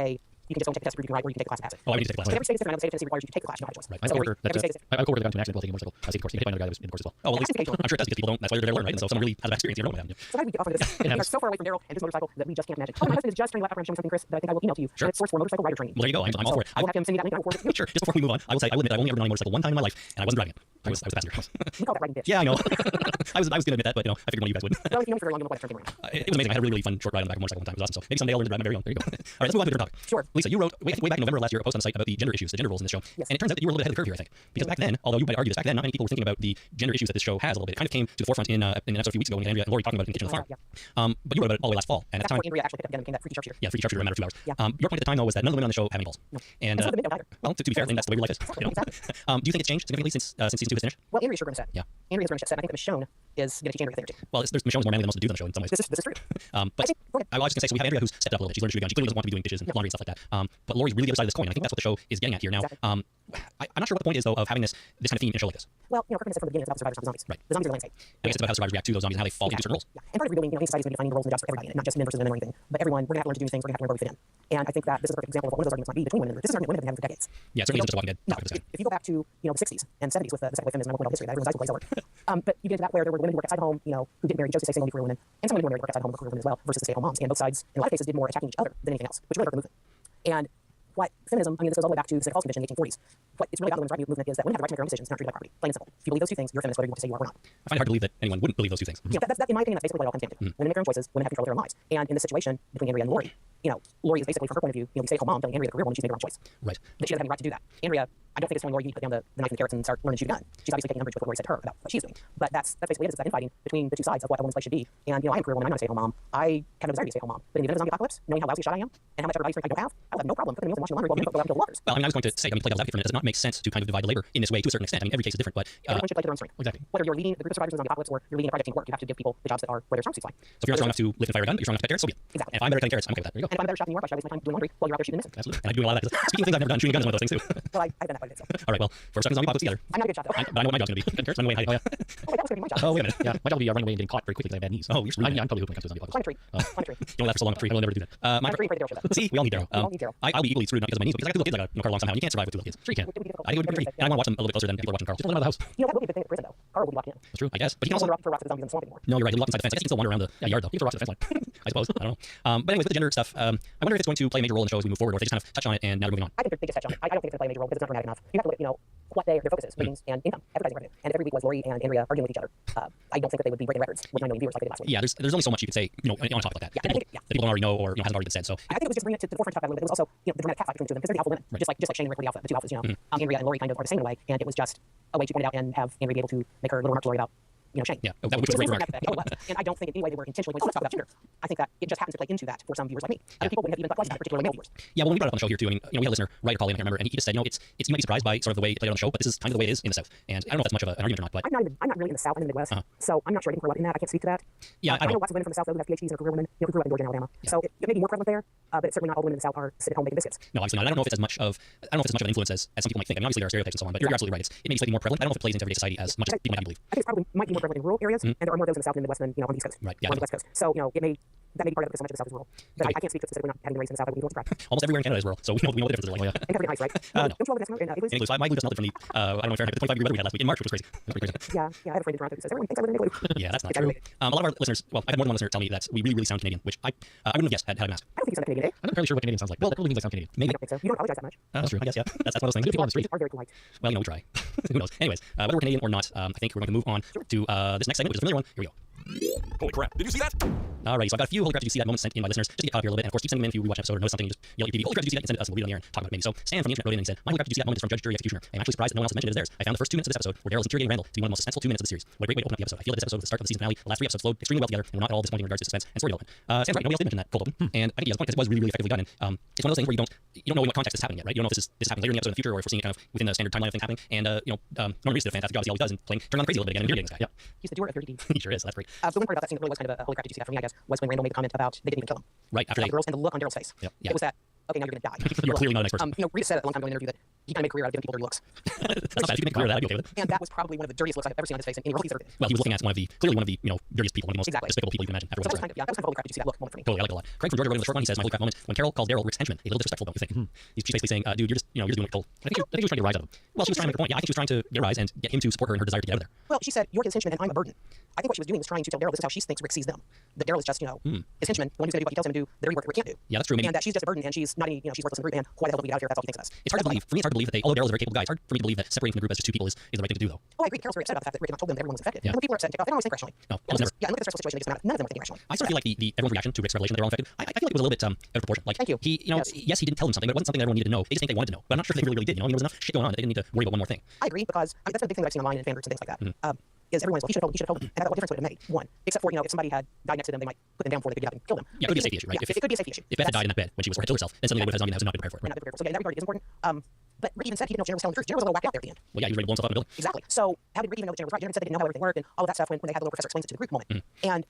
Speaker 3: you can just go and take a test proof you can ride, or you can take a class to pass it.
Speaker 1: Oh, I need to take a class.
Speaker 3: But every state is different. I know the state of Tennessee requires you to take the class. You don't have a choice.
Speaker 1: Right.
Speaker 2: I have a coworker
Speaker 3: Every state is different.
Speaker 2: I have a coworker that got into an accident while taking a motorcycle safety course. He hit by another guy that was in the course as well.
Speaker 1: Oh, well, at least,
Speaker 3: That's educational.
Speaker 1: I'm sure it does because people don't. That's why they're there to learn, right? And so if someone really has a bad experience, you don't know what happened.
Speaker 3: So how do we get off into this? We are so far away from Daryl and his motorcycle that we just can't imagine. Oh, my husband is just turning left after I'm showing something, Chris, that I think I will email to you.
Speaker 1: Sure.
Speaker 3: And it's source for motorcycle rider training.
Speaker 1: Well, there you go. I'm all for it.
Speaker 3: I will have him send you that link and I will forward it to you.
Speaker 1: Sure. Just before we move on, I will admit that I've only ever been on a motorcycle one time in my life, and I wasn't driving it. I was a passenger.
Speaker 3: You call that riding bitch.
Speaker 1: Yeah, I know. I was going to admit that, but I figured one of you guys would.
Speaker 3: Well, if you know me for very long, you'll know what that term came around.
Speaker 1: It was amazing. I had a really, really fun short ride on the back of a motorcycle one time. It was awesome. So maybe someday I'll learn to drive my very own. There you go. All right, let's move on to a different topic.
Speaker 3: Sure.
Speaker 1: Lisa, you wrote way back in November of last year a post on the site about the gender issues, the gender roles in this show.
Speaker 3: Yes.
Speaker 1: And it turns out that you were a little bit ahead of the curve here, I think. Because back then, although you might argue this, back then not many people were thinking about the gender issues that this show has a little bit. It kind of came to the forefront in an episode a few weeks ago when Andrea and Lori talking about it in the kitchen of the farm.
Speaker 3: Yeah.
Speaker 1: But you wrote about it all the way last fall. And at
Speaker 3: That's
Speaker 1: the time,
Speaker 3: before Andrea actually picked up again and became that freaky sharpshooter.
Speaker 1: yeah, freaky sharpshooter in a matter of 2 hours.
Speaker 3: Yeah.
Speaker 1: Your point at the time though was that none of the women on the show have any balls.
Speaker 3: No.
Speaker 1: And
Speaker 3: some of the men don't either.
Speaker 1: well, to be fair, I think that's the way your life is. You know?
Speaker 3: Exactly.
Speaker 1: Do you think it's changed significantly since season 2 has finished?
Speaker 3: Well, Andrea's sure going to set.
Speaker 1: Yeah.
Speaker 3: Andrea's going to set. And I think that Michonne is going to teach Andrea a thing or two.
Speaker 1: Well, Michonne is more manly than most of the dudes on the show in some ways.
Speaker 3: This is true.
Speaker 1: But
Speaker 3: Go ahead.
Speaker 1: I was just going to say, so we have Andrea who's stepped up a little bit. She's learned to shoot a gun. She clearly doesn't want to be doing dishes and laundry and stuff like that. But Lori's really the other side of this coin. I think that's what the show is getting at here. Now,
Speaker 3: Exactly.
Speaker 1: I'm not sure what the point is, though, of having this kind of theme in a show like this.
Speaker 3: Well, Kirkman said from the beginning it's about survivors, not the zombies.
Speaker 1: Right.
Speaker 3: The zombies are the landscape.
Speaker 1: I guess it's about how survivors react to those zombies and how they fall into certain roles.
Speaker 3: Yeah. And part of rebuilding, any society is going to be defining the roles and the jobs for everybody, and not just men versus women or anything. But everyone, we're going to have to learn to do things. We're going to have to learn where we fit in. And I think that this is a perfect example of what one of those arguments might be between women and men. This is an argument women have been having for decades.
Speaker 1: Yeah, it certainly isn't just a Walking Dead
Speaker 3: No,
Speaker 1: topic of discussion.
Speaker 3: if you go back to the 60s and 70s with the second wave feminism, I won't go into history. That everyone's eyes will play but you get into that where there were women who worked outside the home, who didn't marry just to say single only career women, and some women who were married work outside the home were career women as well, versus the stay-at-home moms. And both sides, in a lot of cases, did more attacking each other than anything else, which really hurt the movement. And what feminism, this goes all the way back to the St. Paul's Convention in the 1840s. What it's really about the women's rights movement is that women have the right to make their own decisions, not treated like property. Plain and simple. If you believe those two things, you're a feminist whether you want to say you are or not.
Speaker 1: I find it hard to believe that anyone wouldn't believe those two things.
Speaker 3: That, in my opinion, that's basically what it all comes down to. Women make their own choices. Women have control of their own lives. And in this situation between Andrea and Lori, Lori is basically, from her point of view, the stay-at-home mom telling Andrea, the career woman, she's made her own choice.
Speaker 1: Right.
Speaker 3: That she doesn't have any right to do that. Andrea, I don't think it's telling Lori you need to put down the knife and the carrots and start learning to shoot a gun. She's obviously taking umbrage with what Lori said to her about what she's doing. But that's basically it. It's that infighting between the two sides of what a woman's place should be. And I am a career woman. I'm not a stay-at-home mom. I kind of desire to be a stay-at-home mom. But in the event of a zombie apocalypse, knowing how lousy a shot I am and how much everybody's strength I don't have, I will have no problem cooking meals and washing laundry while men go out and build waters.
Speaker 1: Well, I mean, I was going to say, I mean, play devil's advocate for a minute. Does it not make sense to kind of divide the labor in this way to a certain extent? I mean, every case is different, but
Speaker 3: Everyone should play to their own strength.
Speaker 2: Exactly.
Speaker 3: Whether you're leading the group of survivors in the zombie apocalypse or you're leading a project team work, you have to give people the jobs that are where their strong suits lie.
Speaker 1: so if you're not strong enough to lift and fire a gun, but you're strong enough to cut carrots, so be it.
Speaker 3: Exactly.
Speaker 1: And if I'm better at cutting carrots, I'm okay with that. There you go.
Speaker 3: And if I'm a better shot than you are, why should I waste my time doing laundry while you're out there shooting the missiles?
Speaker 1: Absolutely. And I'm doing a lot of that. Speaking of things I've never done, shooting guns is one of those things too.
Speaker 3: Well, I've done that quite a bit. So.
Speaker 1: All right, well, for a second zombie apocalypse together.
Speaker 3: I'm not a good shot though.
Speaker 1: But I know what my job's going to be. Cutting carrots, running away and hiding.
Speaker 2: Oh, yeah.
Speaker 3: Oh, wait, that was going to be my job.
Speaker 1: Oh, wait a minute.
Speaker 2: Yeah, my job would be running away and getting caught very quickly because I have bad knees.
Speaker 1: Oh, you're screwed.
Speaker 2: I'm totally hooping when it comes to zombie
Speaker 3: Climb a
Speaker 2: apocalypse.
Speaker 3: tree. Climb a tree.
Speaker 1: You don't laugh for so long. Free.
Speaker 2: I will never do that.
Speaker 1: My
Speaker 3: I'm free for the show.
Speaker 1: See, we all need Daryl.
Speaker 3: We all need Daryl.
Speaker 1: I'll be equally screwed not because of my knees, but because I got two little kids that got car along somehow. You can't survive with two little kids.
Speaker 2: Sure you can.
Speaker 3: It would be difficult.
Speaker 1: I think it would be pretty. And I want to watch them a little bit closer than people are watching Carl.
Speaker 2: Just let them out of the house.
Speaker 3: You know, that would be a good thing at prison though. Carl would be locked in.
Speaker 2: That's true.
Speaker 1: I guess, but you
Speaker 3: You
Speaker 1: can
Speaker 3: don't
Speaker 1: also.
Speaker 3: want to rock for zombies in the swamp anymore.
Speaker 1: No, you're right. You're locked inside the fence. I guess you can still wander around the yard though.
Speaker 2: You can throw rocks at the fence line.
Speaker 1: I suppose. I don't know. But anyways, with the gender stuff, I wonder if it's going to play a major role in the show as we move forward, or if they just kind of touch on it and now we're moving on.
Speaker 3: I think they just touch on it. I don't think it's going to play a major role because it's not dramatic enough. You have to look at, what their focus is, ratings and income, advertising revenue. And if every week was Lori and Andrea arguing with each other, I don't think that they would be breaking records with 9 million viewers like they did last week.
Speaker 1: Yeah, there's only so much you could say, on a topic like that.
Speaker 3: Yeah,
Speaker 1: that,
Speaker 3: I
Speaker 1: people,
Speaker 3: think- yeah.
Speaker 1: that people don't already know or hasn't already been said. So
Speaker 3: I think it was just bringing it to the forefront to talk about it a little bit. It was also, the dramatic catfight between the two of them because they're the alpha women.
Speaker 1: Right.
Speaker 3: Just like Shane and Rick were the two alphas, Andrea and Lori kind of are the same in a way, and it was just a way to point it out and have Andrea be able to make her little remark to Lori about, Shane.
Speaker 1: yeah, that would be a great remark.
Speaker 3: And I don't think in any way they were intentionally going to talk about gender. I think that it just happens to play into that for some viewers like me. Other people wouldn't have even thought twice about it, particularly male viewers.
Speaker 1: Yeah, well, when we brought it up on the show here too, I mean, we had a listener write a call in, I remember, and he just said, it's you might be surprised by sort of the way it played on the show, but this is kind of the way it is in the South. And I don't know if that's much of an argument or not, but
Speaker 3: I'm not really in the South. I'm in the Midwest, so I'm not sure I didn't grow up in that. I can't speak to that.
Speaker 1: yeah,
Speaker 3: I know lots of women from the South though, who have PhDs and are career women, who grew up in Georgia and Alabama. So it may be more prevalent there, but it's certainly not all the women in the South are sitting at home making biscuits.
Speaker 1: no, obviously not. I don't know if it's as much of an influence as some people might think. I mean, obviously there are stereotypes and so on, but you're absolutely right. It may be slightly more prevalent. I don't know if it plays into everyday society as much as people might believe.
Speaker 3: I think it probably might be more prevalent in rural areas, and there are more of those in the South than in the West than on the East Coast.
Speaker 1: Right, yeah,
Speaker 3: Or on the West Coast. So that may be part of it because so much of the South is rural. But I can't speak to it specifically not having been raised in the South. I wouldn't even describe.
Speaker 1: Almost everywhere in Canada is rural, so we know the differences are like.
Speaker 2: Oh, yeah.
Speaker 3: And everything ice, right?
Speaker 1: No.
Speaker 3: Don't you all live in igloos?
Speaker 1: In Igloo, so my igloo just melted from the I don't know, Fahrenheit, but the 25 degree weather we had last week in March, which was crazy. That's pretty crazy.
Speaker 3: Yeah, I have a friend in Toronto who says everyone thinks I live in an igloo.
Speaker 1: Yeah, that's not
Speaker 3: It's
Speaker 1: true.
Speaker 3: aggravating.
Speaker 1: A lot of our listeners, well, I've had more than one listener tell me that we really sound Canadian, which I wouldn't have guessed had I been asked.
Speaker 3: I don't think you sound Canadian, eh?
Speaker 2: I'm not entirely sure what Canadian sounds like, but that probably means I sound Canadian.
Speaker 1: Maybe.
Speaker 3: I don't think so. You don't apologize that much.
Speaker 1: That's true. I guess, yeah. That's one of those things.
Speaker 2: Good people on the street.
Speaker 3: You are very polite.
Speaker 1: Well, we try. Who knows? Anyways, whether we're Canadian or not, I think we're going to move on to this next segment, which is a familiar one. Here we go.
Speaker 4: Holy crap. Did you see that?
Speaker 1: Alrighty, so I've got a few holy crap did you see that moment sent in by listeners just to get caught up here a little bit. And of course, keep sending them in if you rewatch an episode or notice something, you just yell at your TV, holy crap did you see that, and send it to us and we'll read it on the air and talk about it maybe. So Stan from the internet wrote in and he said, my holy crap did you see that moment is from Judge, Jury, Executioner. I'm actually surprised that no one else has mentioned it as theirs. I found the first 2 minutes of this episode where Daryl is interrogating Randall to be one of the most suspenseful 2 minutes of the series. What a great way to open up the episode. I feel that this episode was the start of the season finale. The last 3 episodes flowed extremely well together and were not at all disappointing in regards to suspense and story development. Stan's right, nobody else did mention that cold open. And I think he has a point because it was really, really effectively done. And it's one of those things where you don't know in what context this is happening yet, right? You don't know if this is happening later in the episode in the future or if we're seeing it kind of within the standard timeline of things happening. And Norman Reedus did a fantastic job as he always does in turning on crazy a little bit again and infuriating this guy.
Speaker 2: Yeah.
Speaker 3: He's the doer of dirty deeds.
Speaker 1: He sure is. That's great.
Speaker 3: The one part about that scene that really was kind of a holy crap did you see that for me, I guess, was when Randall made the comment about they didn't even kill him.
Speaker 1: Right after
Speaker 3: About
Speaker 1: they
Speaker 3: the girls and the look on Daryl's face.
Speaker 1: Yeah.
Speaker 3: It was that, okay, now you're going to die.
Speaker 1: You're clearly not a nice person.
Speaker 3: Reedus said a long time ago in an interview that he kind of made a career out of giving people dirty looks.
Speaker 1: That's not bad. If you can make a career of that, I'd be okay with it.
Speaker 3: And that was probably one of the dirtiest looks I've ever seen on his face in any role he's ever been.
Speaker 1: Well, he was looking at clearly one of the dirtiest people, one of the most
Speaker 3: Exactly.
Speaker 1: despicable people you can imagine. After
Speaker 3: So
Speaker 1: what
Speaker 3: that was
Speaker 1: he
Speaker 3: kind of, that was kind of holy crap did you see that look moment for me.
Speaker 1: Totally, I like it a lot. Craig from Georgia wrote in the short one. He says, "My holy crap moment when Carol called Daryl Rick's henchman, a little disrespectful, don't you think?" She's basically saying, "Dude, you're just doing what you're told."
Speaker 2: I think she was trying to get a rise out of him.
Speaker 1: Well, she was trying to make a point. Yeah, I think she was trying to get a rise and get him to support her in her desire to get out of there.
Speaker 3: Well, she said, you're his henchman and I'm a burden. I think what she was doing was trying to tell Daryl this is how she thinks Rick sees them. That Daryl is just, his henchman, the one who's going to do what he tells him to do, the dirty work that Rick can't do.
Speaker 1: Yeah, that's true. Maybe
Speaker 3: And that she's just a burden and she's not any, she's worthless in the group and why the hell do we get out here if that's all he thinks of us?
Speaker 1: it's hard to believe. For me, it's hard to believe that although Daryl's a very capable guy, it's hard for me to believe that separating from the group as just 2 people is the right thing to do, though.
Speaker 3: Oh, I agree. Carol's very upset about the fact that Rick had not told them that everyone was infected.
Speaker 1: Yeah.
Speaker 3: And when people are upset and ticked off, they don't always think rationally.
Speaker 1: No,
Speaker 3: And
Speaker 1: almost never.
Speaker 3: yeah, and look at the stressful situation they just come out of. None of them were thinking rationally.
Speaker 1: I sort of feel like the everyone's reaction to Rick's revelation that they're all infected. I feel like it was a little bit out of proportion. Like
Speaker 3: Thank you.
Speaker 1: he, yes, he didn't tell them something, but it wasn't something that everyone needed to know. They just think they wanted to know. But I'm not sure if they really did. There was enough shit going on that they didn't need to worry about one more thing.
Speaker 3: I agree because that's been a big thing that I've seen online and fan groups and things like that. Is everyone's, well, he should have told them. And what difference would it have made? One. Except for, if somebody had died next to them, they might put them down before they could get up and kill them.
Speaker 1: Yeah, it could be a safety issue, right?
Speaker 3: Yeah, it could be a safety issue.
Speaker 1: If Beth had died in that bed when she was going to kill herself, then suddenly they would have had zombie in the house and not been prepared for it.
Speaker 3: We're not prepared for it. So yeah, in that regard, it is important. But Rick even said he didn't know Jared was telling the truth. Jared was a little whacked out there at the end.
Speaker 1: Well, yeah, he was ready to blow himself up in the building.
Speaker 3: Exactly. So how did Rick even know that Jared was right? Jared said they didn't know how everything worked and all of that stuff when they had the little professor explains it to the group moment. And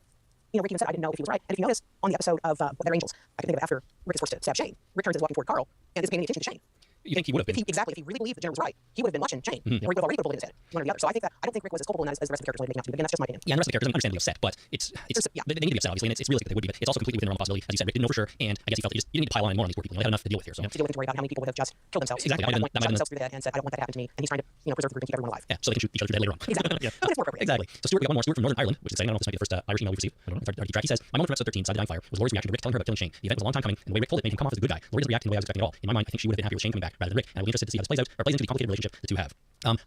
Speaker 3: Rick even said, I didn't know if he was right. And if you notice on the episode of They're Angels, I can think of after Rick is forced to stab Shane, Rick turns his walking toward Carl and isn't paying any attention to Shane.
Speaker 1: You think he would have been?
Speaker 3: If he really believed that Jared was right, he would have been watching Shane. Or he would have already put a bullet in his head. One or the other. So I don't think Rick was as culpable in that as the rest of the characters wanted to make him out to be. But again, that's just my opinion.
Speaker 1: Yeah, and the rest of the characters are understandably upset, but they need to be upset, obviously, and it's realistic that they would be, but it's also completely within their own possibility. As you said, Rick didn't know for sure, and I guess he felt that you didn't need to pile on more on these poor people. You had enough to deal with here. So
Speaker 3: To deal with to worry about how many people would have just killed themselves.
Speaker 1: Exactly.
Speaker 3: At that point,
Speaker 1: That might have
Speaker 3: shot themselves through the head and said, I don't want that to happen to me. And he's trying to preserve the group and keep everyone alive.
Speaker 1: yeah, so they can shoot each other dead later on.
Speaker 3: Exactly.
Speaker 1: Yeah.
Speaker 3: But it's more appropriate.
Speaker 1: Exactly. So Stuart, we got one more. Stuart from Northern Ireland, which is exciting. I don't know if this might be the first Irish email we've received. I don't know. It's hard to keep track. He says, my moment from episode 13, Side of the Dying Fire, was Laurie's reaction to Rick telling her about killing Shane. The event was a long time coming, and the way Rick told it made him come off as a good guy. Laurie doesn't react in the way I was expecting at all. In my mind, I think she would have been happier with Shane coming back rather than Rick, and I will be interested to see how this plays out or plays into the complicated relationship the two have.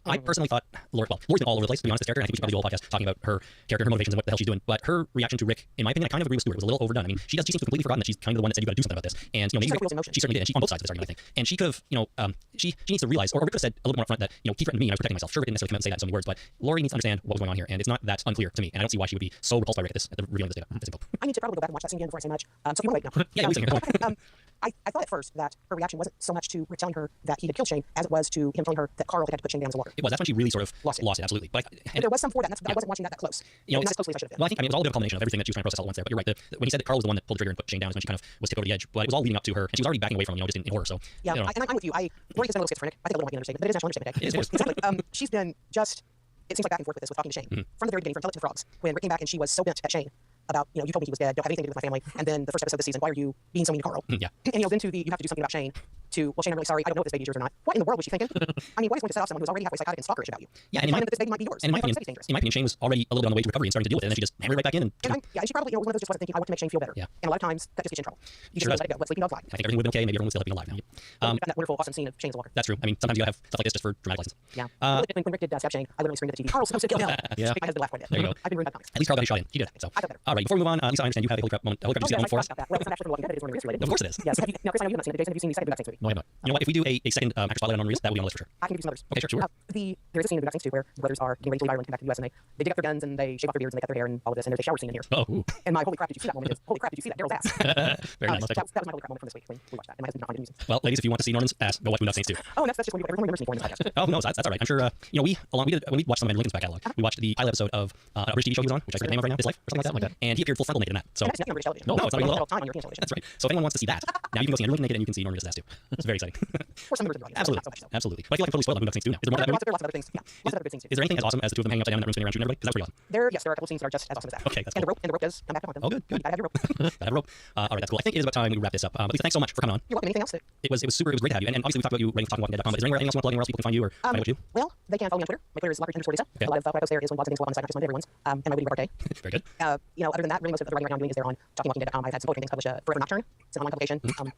Speaker 1: I personally thought Lori's been all over the place, to be honest, this character, and I think we should probably do a whole podcast talking about her character, her motivations, and what the hell she's doing. But her reaction to Rick, in my opinion, I kind of agree with Stuart. It was a little overdone. I mean, she seems to have completely forgotten that she's kind of the one that said you got to do something about this. And
Speaker 3: She
Speaker 1: maybe
Speaker 3: certainly feels emotion.
Speaker 1: she certainly did, and she on both sides of this argument, I think. And she could have, she needs to realize, or Rick could have said a little more upfront that he threatened me and I was protecting myself. Sure, Rick didn't necessarily come out and say that in so many words, but Lori needs to understand what was going on here, and it's not that unclear to me. And I don't see why she would be so repulsed by Rick at the revealing of this info.
Speaker 3: I need to probably go back and watch that scene again before I say much. So you want to wait? No.
Speaker 1: Yeah, we can.
Speaker 3: I thought at first that her reaction wasn't so much to Rick telling her that he had killed Shane as it was to him telling her that Carl had to put Shane down in the water.
Speaker 1: It was. That's when she really sort of lost it, absolutely. But
Speaker 3: there was some for that. I wasn't watching that close. Not as closely as I should have been.
Speaker 1: Well, I think it was all a bit of a culmination of everything that she was trying to process all at once there. But you're right. When he said that Carl was the one that pulled the trigger and put Shane down, is when she kind of was tipped over the edge. But it was all leading up to her, and she was already backing away from him, just in horror. So
Speaker 3: yeah, and I'm with you. Lori is a little schizophrenic. I think a little might be an understatement, but it is national understatement.
Speaker 1: It is, of course.
Speaker 3: Exactly. She's been just. It seems like back and forth with this, with talking to Shane from the very beginning, from Tell It to the Frogs, when Rick came back and she was so bent at Shane about, you told me he was dead, don't have anything to do with my family, and then the first episode of the season, why are you being so mean to Carl?
Speaker 1: Yeah.
Speaker 3: And then to you have to do something about Shane. To, well, Shane, I'm really sorry. I don't know if this baby is yours or not. What in the world was she thinking? I mean, what is going to set off someone who's already halfway psychotic and stalkerish about you?
Speaker 1: Yeah, and
Speaker 3: that this baby might be yours.
Speaker 1: And in my opinion, Shane was already a little bit on the way to recovery and starting to deal with it, and then she just hammered right back in. And
Speaker 3: she probably, one of those just wasn't thinking, I want to make Shane feel better.
Speaker 1: Yeah.
Speaker 3: And a lot of times, that just gets you in trouble. You
Speaker 1: sure
Speaker 3: just let it go. Let sleeping dogs lie.
Speaker 1: I think everything would have been okay. Maybe everyone was still being alive now.
Speaker 3: That wonderful, awesome scene of Shane's walker.
Speaker 1: That's true. I mean, sometimes you gotta have stuff like this just for dramatic license.
Speaker 3: Yeah. When Rick did stab Shane, I literally screamed at the TV, Carl's supposed to kill him.
Speaker 2: Yeah.
Speaker 3: My husband laughed quite a bit.
Speaker 1: There you go.
Speaker 3: I've been ruined by comics.
Speaker 1: At least Carl got his shot in. He did. So,
Speaker 3: I feel better.
Speaker 1: all right. Before we move on, Lisa, I understand you have a holy crap moment. A holy crap juicy moment for us.
Speaker 3: Well, it's not actually from The Walking Dead, it is one of your related.
Speaker 1: Of course it is.
Speaker 3: Yes. Now, Chris, I know you've not seen it. Jason, have you seen the second Boondock Saints movie?
Speaker 2: No, I have not.
Speaker 1: You know what? If we do a second actor spotlight on Reese, that will be on the list for sure.
Speaker 3: I can give you some others.
Speaker 1: Okay, sure.
Speaker 3: There is a scene in Boondock Saints 2 where the brothers are getting ready to leave Ireland, come back to the US, and they dig up their guns and they shave off their beards and they cut their hair and all of this, and there's a shower scene in here.
Speaker 1: Oh, ooh.
Speaker 3: And my holy crap, did you see that moment? Is, holy crap, did you see that Daryl's ass?
Speaker 1: Very nice.
Speaker 3: That was my holy crap moment from this week when we watched that. And my husband did not find it amusing.
Speaker 1: Well, ladies, if you want to see Norman's ass, go watch Boondock Saints 2.
Speaker 3: Oh, and that's just what everyone remembers me for in this podcast.
Speaker 1: Oh no, that's all right. I'm sure. When we watched some of Lincoln's back catalog, we watched the pilot episode of a British TV show he was on, which I forget the name of right now, His Life or something like that. And he appeared full frontal naked in that. So
Speaker 3: And that's nothing on British television.
Speaker 1: No, it's not real at all.
Speaker 3: Time on European television.
Speaker 1: That's right. So if anyone wants to see that, now you can go see Andrew Lincoln naked and you can see Norman's ass too. It's very exciting.
Speaker 3: For some members of the audience.
Speaker 1: Absolutely,
Speaker 3: Not so much so.
Speaker 1: absolutely. But I feel like I'm totally spoiled on Boondock Saints 2 now. Is there more to that movie?
Speaker 3: Lots of other things. Yeah. Lots of other good scenes too.
Speaker 1: Is there anything as awesome as the two of them hanging upside down in that room spinning around shooting everybody? Because that's pretty awesome.
Speaker 3: Yes, there are a couple scenes that are just as awesome as that.
Speaker 1: Okay, that's
Speaker 3: and
Speaker 1: cool.
Speaker 3: the rope does come back to haunt them.
Speaker 1: Oh, good.
Speaker 3: You gotta have your rope.
Speaker 1: Gotta have a rope. All right, that's cool. I think it is about time we wrap this up. But Lisa, thanks so much for coming on.
Speaker 3: You're welcome. Anything else?
Speaker 1: It was super. It was great to have you. And obviously we talked about you writing for TalkingWalkingDead.com. But is there anywhere else you want to plug, anywhere else people can find you or find out what you do?
Speaker 3: Well, they can follow me on Twitter. My Twitter is Lockridge_Lisa.
Speaker 1: Okay.
Speaker 3: A lot of what I post there is when blogs and things go up on the site, not just one, everyone's. And my witty repartee.
Speaker 1: Very good.
Speaker 3: Other than that, really most of the writing right now I'm doing is there on TalkingWalkingDead.com. I've had some poetry things published. Forever Nocturne. It's an online publication.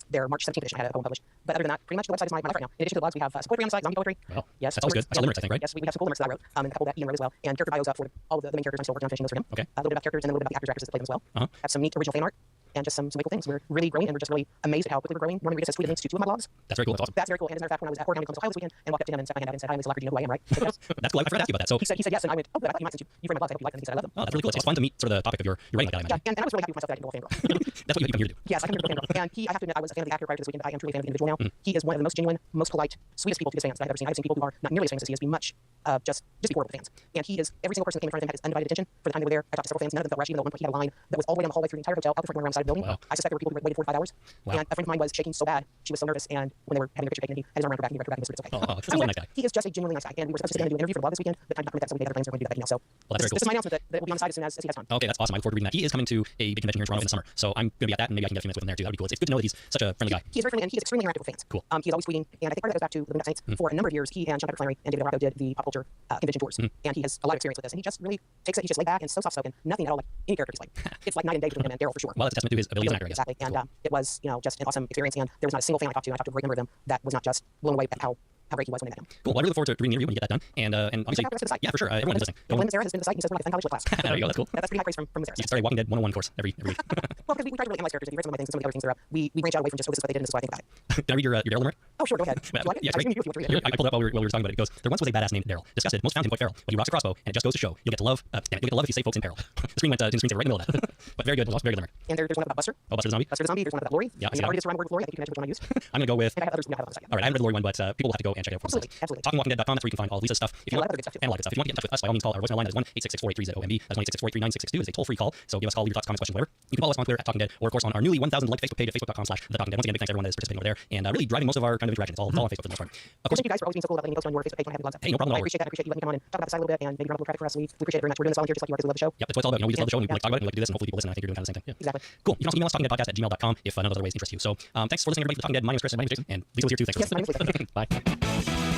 Speaker 3: Their March 17th edition. I had a poem published. But other than that, pretty much the website is my life right now. In addition to the blogs, we have some poetry on the site, zombie poetry.
Speaker 1: Wow.
Speaker 3: Yes.
Speaker 1: That's always good. I saw limericks, I think, right?
Speaker 3: Yes, we have some cool limericks that I wrote. And a couple that Ian wrote as well. And character bios for all of the main characters. I'm still working on finishing those for him.
Speaker 1: Okay.
Speaker 3: A little bit about characters and a little bit about the actors that play them as well.
Speaker 1: Uh-huh.
Speaker 3: Have some neat original fan art. And just some really cool things. We're really growing, and we're just really amazed at how quickly we're growing. Norman Reedus has tweeted links to 2 of my blogs.
Speaker 1: That's very cool. That's awesome.
Speaker 3: That's very cool. And as a matter of fact, when I was at Fort County Coastal Ohio this weekend and walked up to him and stuck my hand out and said, "Hi, Mr. Lockridge, you know who I am, right?" He said, "Yes."
Speaker 1: That's cool. I forgot to ask you about that. So
Speaker 3: He said yes, and I went, "Oh, good. I thought you might since you've read my blogs. I hope you like them." He said, "I love them."
Speaker 1: oh, that's really cool. It's fun to meet sort of the topic of your writing like that, I imagine.
Speaker 3: Yeah, and I was really happy with myself that I can go fangirl.
Speaker 1: That's what you come here to do.
Speaker 3: Yes, I can go fangirl. And I have to admit, I was a fan of the actor prior to this weekend, but I am truly a fan of the individual now. He is one of the most genuine, most polite, sweetest people to his fans that I've ever seen. I've seen people who are not nearly as famous as he is be much, just be horrible to fans. And he is, every single person that came in front of him had his undivided attention for the time they were there. I talked to several fans, none of them felt rushed, even though at one point he had a line that was all the way down the hallway through the entire hotel, out the front going around the side of the building.
Speaker 1: Wow.
Speaker 3: I suspect there were people who waited 4 to 5 hours.
Speaker 1: Wow.
Speaker 3: And a friend of mine was shaking so bad, she was so nervous, and when they were having a picture taken, he had his arm around her back and he rubbed her back and whispered, "It's okay."
Speaker 1: Oh, that's a nice guy.
Speaker 3: He is just a genuinely nice guy, and we were supposed to sit down and do an interview for the blog this weekend, but time to document that, so we made other plans, and we're going to do that back now. So
Speaker 1: Well, that's very
Speaker 3: this is
Speaker 1: cool.
Speaker 3: my announcement that will be on the site as soon as he has time.
Speaker 1: Okay, that's awesome. I look forward to reading that. He is coming to a big convention here in Toronto in the summer, so I'm going to be at that, and maybe I can get a few minutes with him there too. That'd be cool. It's good to know that he's such a friendly guy.
Speaker 3: He is very friendly, and he is extremely interactive with fans.
Speaker 1: Cool.
Speaker 3: He is always tweeting, and I think part of that goes back to the Boondock Saints. For a number of years, he and Sean Patrick Flannery and David Rocco did the pop culture convention tours, and he has a lot of experience with this. And he just really takes it. He's just laid back and so soft-spoken, nothing at all like any character he's like. It's like night and day between him and Daryl for sure.
Speaker 1: Well, that's a testament to his ability as an actor, I guess.
Speaker 3: Exactly, and it was just an awesome experience. And there was not a single fan I talked to, and I talked to a great number of them, that was not just blown away at how great he was when they met him.
Speaker 1: Cool. Well, I really look forward to reading the interview when you get that done. And obviously,
Speaker 3: check out the rest of the site.
Speaker 1: yeah, for sure. Everyone is listening.
Speaker 3: Lynn Mazzara has been to the site, and he says we're like a 10 college class.
Speaker 1: There you go. That's cool.
Speaker 3: That's pretty high praise from Mazzara.
Speaker 1: You can start a Walking Dead 101 course every week.
Speaker 3: Well, because we try to really analyze characters. If you read some of my things and some of the other things that are up, we branch out away from just, oh, this is what they did and this is what I think about it.
Speaker 1: Can I read your Daryl limerick?
Speaker 3: Oh, sure, go ahead. Do you like it?
Speaker 1: Yeah,
Speaker 3: I
Speaker 1: great.
Speaker 3: assume you do if you want to read it.
Speaker 1: I pulled it up while we were talking about it. It goes, there once was a badass named Daryl. Disgusted, most found him quite feral. But he rocks a crossbow, and it just goes to show you'll get to love. You'll get to love if you save folks in peril. The screen went to the screensaver right in the middle of that. But very good. Very good limerick.
Speaker 3: And there's one about Buster.
Speaker 1: Oh, Buster the Zombie.
Speaker 3: Buster the Zombie. There's one about Lori.
Speaker 1: Yeah, I see
Speaker 3: I
Speaker 1: that
Speaker 3: already just around the word Lori. I think you can imagine which one I used.
Speaker 1: I'm going to go with.
Speaker 3: And I have others we don't have on the site.
Speaker 1: All right, I haven't read the Lori one, but people will have to go and check it out for themselves.
Speaker 3: Absolutely.
Speaker 1: TalkingWalkingDead.com. That's where you can find all Lisa's stuff. If you
Speaker 3: And a lot
Speaker 1: want
Speaker 3: of other good stuff, too.
Speaker 1: and a lot of good stuff. If you want to get in touch with us, by all means, call our voicemail line. That is 1-866-483-ZOMB. That's 1-866-483-9662. It's a toll-free call. So give us a call, leave your thoughts, comments, questions, whatever. You can follow us on Twitter at Talking Dead, or of course on our newly 1,000 liked Facebook page at facebook.com/TheTalkingDead. Once again, big thanks to everyone that is participating over there and really driving most of our kind of interaction. It's all on Facebook for the most part. Of course,
Speaker 3: Thank you guys for always being so cool about letting me post on your Facebook page when I have blogs up.
Speaker 1: Hey, no problem at all.
Speaker 3: I appreciate that. I appreciate you letting me come on and talk about the site a little bit and maybe run a little traffic for us. We appreciate it very much. We're doing this volunteer just like you are because we love the show.
Speaker 1: yep, that's what it's all about. We just love the show and we like to talk about it and we like to do this and hopefully people listen. I think you're doing kind of the same thing. Yeah.
Speaker 3: Exactly.
Speaker 1: Cool. You can also email us talkingdeadpodcast@gmail.com if none of those other ways interest you. So thanks for listening, everybody, to Talking Dead. My name is Chris. And my name is Jason. And Lisa was here too. Thanks for
Speaker 3: Yes, my name is Lisa.
Speaker 2: Bye.